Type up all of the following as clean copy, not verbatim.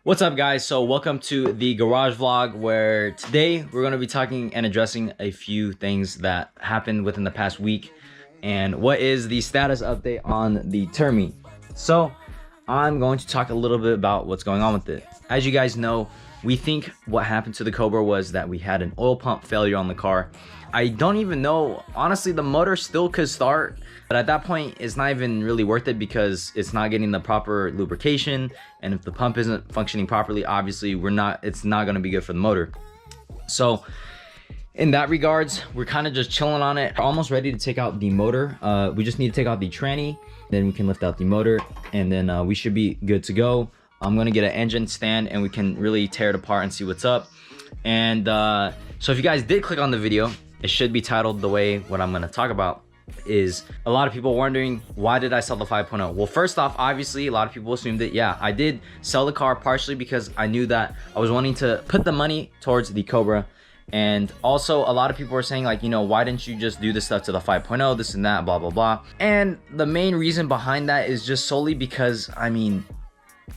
What's up, guys? So welcome to the garage vlog, where today we're going to be talking and addressing a few things that happened within the past week and what is the status update on the Termi. So I'm going to talk a little bit about what's going on with it. As you guys know, we think what happened to the Cobra was that we had an oil pump failure on the car. I don't even know, honestly. The motor still could start, but at that point it's not even really worth it because it's not getting the proper lubrication, and if the pump isn't functioning properly, obviously it's not going to be good for the motor. So in that regards, we're kind of just chilling on it. We're almost ready to take out the motor. We just need to take out the tranny, then we can lift out the motor, and then we should be good to go. I'm gonna get an engine stand and we can really tear it apart and see what's up. And so if you guys did click on the video, it should be titled the way what I'm gonna talk about is a lot of people wondering, why did I sell the 5.0? Well, first off, obviously a lot of people assumed that, yeah, I did sell the car partially because I knew that I was wanting to put the money towards the Cobra. And also a lot of people were saying, like, you know, why didn't you just do this stuff to the 5.0, this and that, blah blah blah. And the main reason behind that is just solely because, I mean,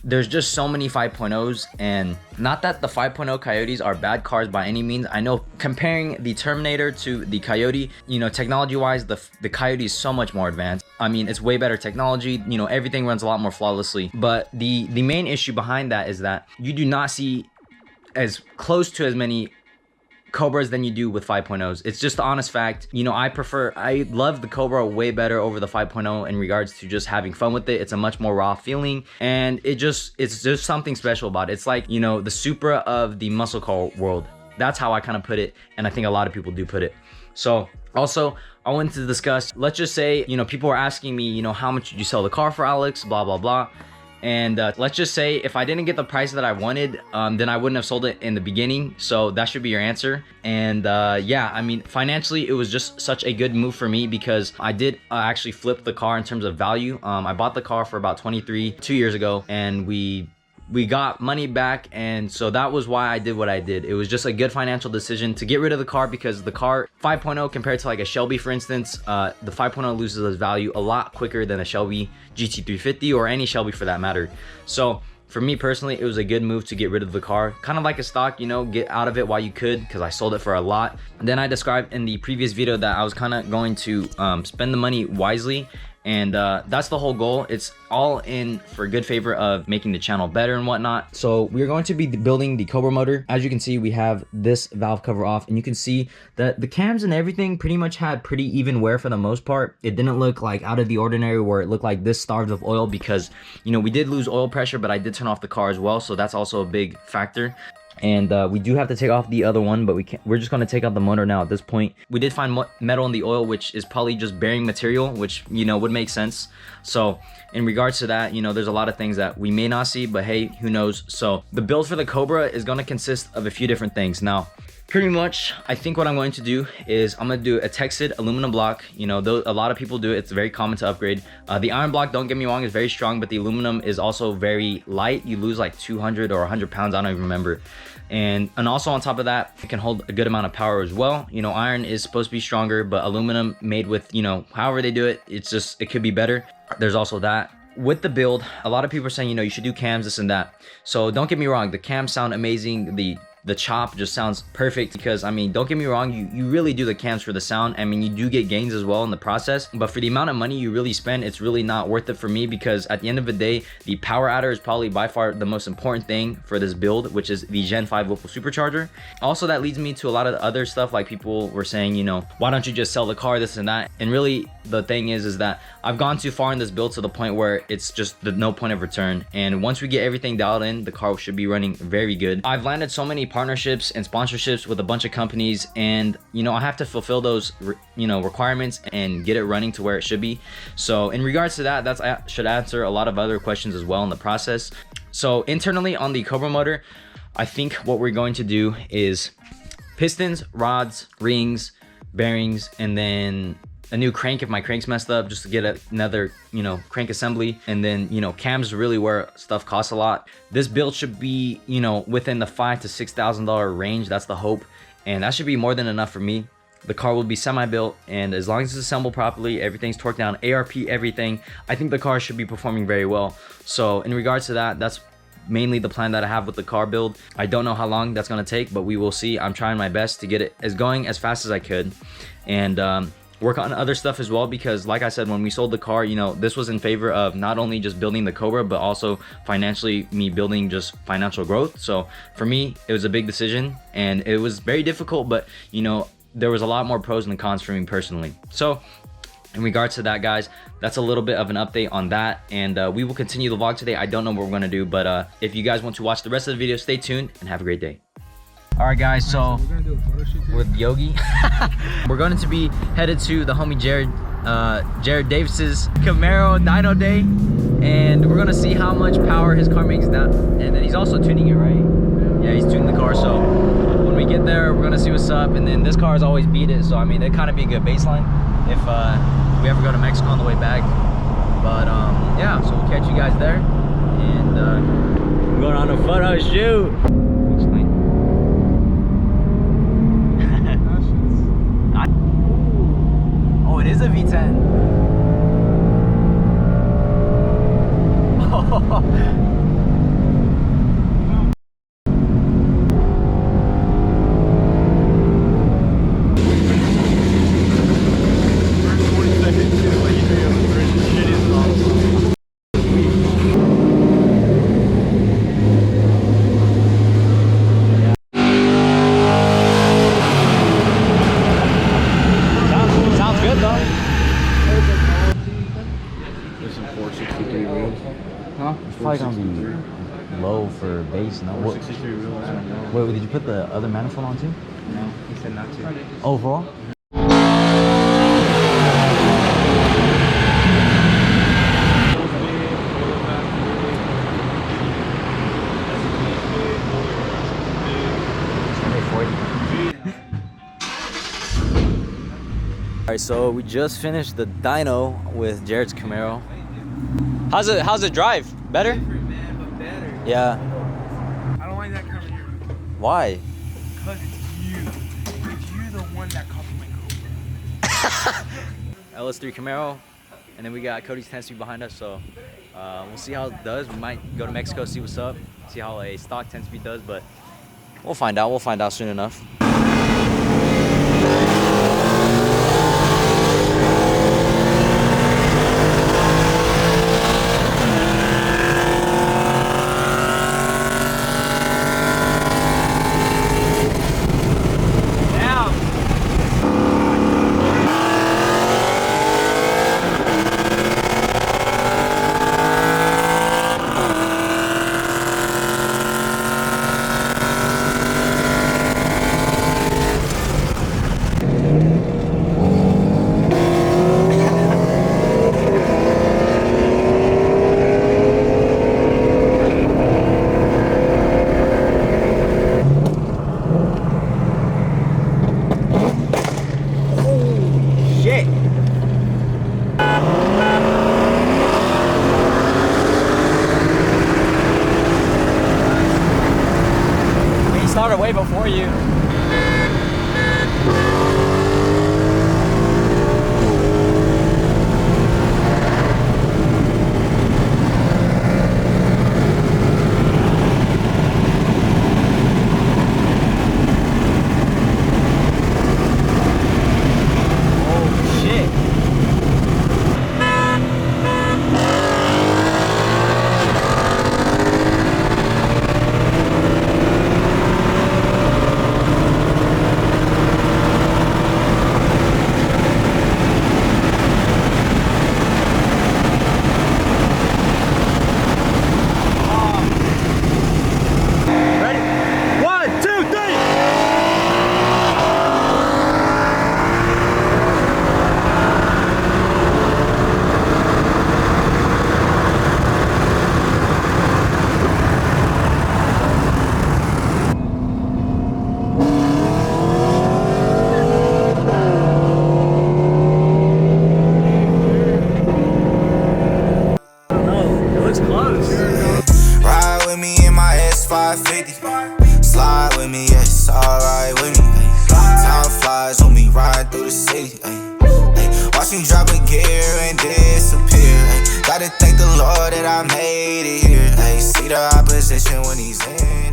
there's just so many 5.0s, and not that the 5.0 Coyotes are bad cars by any means. I know comparing the Terminator to the Coyote, you know, technology wise, the Coyote is so much more advanced. I mean, it's way better technology, you know, everything runs a lot more flawlessly. But the main issue behind that is that you do not see as close to as many Cobras than you do with 5.0s. It's just the honest fact. You know, I love the Cobra way better over the 5.0 in regards to just having fun with it. It's a much more raw feeling, and it's just something special about it. It's like, you know, the Supra of the muscle car world. That's how I kind of put it, and I think a lot of people do put it. So also, I wanted to discuss, let's just say, you know, people were asking me, you know, how much did you sell the car for, Alex, blah blah blah. And let's just say if I didn't get the price that I wanted, then I wouldn't have sold it in the beginning. So that should be your answer. And yeah, I mean, financially, it was just such a good move for me because I did actually flip the car in terms of value. I bought the car for about 2 years ago, and we got money back, and so that was why I did what I did. It was just a good financial decision to get rid of the car, because the car 5.0 compared to like a Shelby, for instance, the 5.0 loses its value a lot quicker than a Shelby GT350 or any Shelby for that matter. So for me personally, it was a good move to get rid of the car, kind of like a stock, you know, get out of it while you could, because I sold it for a lot. Then I described in the previous video that I was kind of going to spend the money wisely, and that's the whole goal. It's all in for good favor of making the channel better and whatnot. So we're going to be building the Cobra motor. As you can see, we have this valve cover off, and you can see that the cams and everything pretty much had pretty even wear for the most part. It didn't look like out of the ordinary where it looked like this starved of oil, because, you know, we did lose oil pressure, but I did turn off the car as well, so that's also a big factor. And we do have to take off the other one, but we're just going to take out the motor now at this point. We did find metal in the oil, which is probably just bearing material, which, you know, would make sense. So in regards to that, you know, there's a lot of things that we may not see, but hey, who knows. So the build for the Cobra is going to consist of a few different things. Now, pretty much, I think what I'm going to do is I'm going to do a textured aluminum block. You know, a lot of people do it. It's very common to upgrade. The iron block, don't get me wrong, is very strong, but the aluminum is also very light. You lose like 200 or 100 pounds, I don't even remember. And also on top of that, it can hold a good amount of power as well. You know, iron is supposed to be stronger, but aluminum made with, you know, however they do it, it could be better. There's also that. With the build, a lot of people are saying, you know, you should do cams, this and that. So don't get me wrong, the cams sound amazing. The chop just sounds perfect, because, I mean, don't get me wrong, you really do the cams for the sound. I mean, you do get gains as well in the process, but for the amount of money you really spend, it's really not worth it for me, because at the end of the day, the power adder is probably by far the most important thing for this build, which is the Gen 5 Whipple supercharger. Also, that leads me to a lot of the other stuff, like people were saying, you know, why don't you just sell the car, this and that. And really, the thing is that I've gone too far in this build to the point where it's just no point of return. And once we get everything dialed in, the car should be running very good. I've landed so many partnerships and sponsorships with a bunch of companies, and, you know, I have to fulfill those, you know, requirements and get it running to where it should be. So in regards to that, that should answer a lot of other questions as well in the process. So internally on the Cobra motor, I think what we're going to do is pistons, rods, rings, bearings, and then a new crank if my crank's messed up, just to get another, you know, crank assembly. And then, you know, cams are really where stuff costs a lot. This build should be, you know, within the $5,000 to $6,000 range. That's the hope, and that should be more than enough for me. The car will be semi-built, and as long as it's assembled properly, everything's torqued down, ARP, everything, I think the car should be performing very well. So in regards to that, that's mainly the plan that I have with the car build. I don't know how long that's gonna take, but we will see. I'm trying my best to get it going as fast as I could, and work on other stuff as well, because like I said, when we sold the car, you know, this was in favor of not only just building the Cobra, but also financially me building just financial growth. So for me, it was a big decision, and it was very difficult, but you know, there was a lot more pros and cons for me personally. So in regards to that, guys, that's a little bit of an update on that, and we will continue the vlog today. I don't know what we're gonna do, but if you guys want to watch the rest of the video, stay tuned and have a great day. All right, guys, so we're gonna do a photo shoot with Yogi. We're going to be headed to the homie Jared Davis's Camaro dyno day, and we're gonna see how much power his car makes down. And then he's also tuning it, right? Yeah, he's tuning the car. So when we get there, we're gonna see what's up. And then this car has always beat it, so I mean, it'd kind of be a good baseline if we ever go to Mexico on the way back. But yeah, so we'll catch you guys there, and we're going on a photo shoot. Oh, it is a V10. It's probably gonna be low for bass. No. Wait, did you put the other manifold on too? No, he said not to. Overall? Alright, so we just finished the dyno with Jared's Camaro. How's it drive? Better? Different, man, but better. Yeah. I don't like that kind of year. Why? Because it's you. It's you the one that copied my Cobra. LS3 Camaro, and then we got Cody's 10-speed behind us, so we'll see how it does. We might go to Mexico, see what's up, see how a stock 10-speed does, but we'll find out. We'll find out soon enough. Started way before you. AlexSVT. Slide with me, yeah, it's alright with me. Time flies on me, riding through the city. Watch me drop a gear and disappear. Gotta thank the Lord. that I made it here. They see the opposition when he's in.